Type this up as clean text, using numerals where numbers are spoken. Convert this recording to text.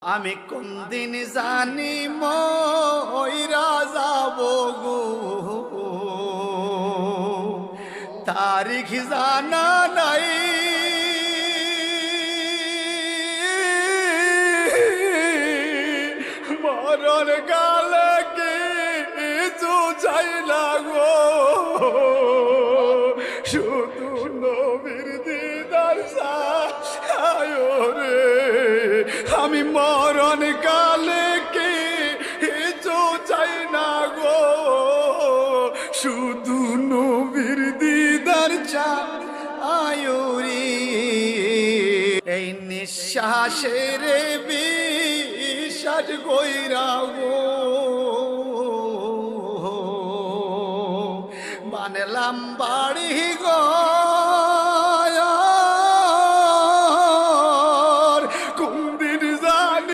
আমি কোন দিন জানি মইরা যাব গো, তারিখ জানা নাই। মরণ কালে কিছু চাই না গো, শুধু নবীর দিদার চাই রে। আমি মরণ কালে কিছু চাই না গো, শুধু নবীর দিদার চাই রে। এই নিঃশ্বাসের বিশ্বাস কইরা গো,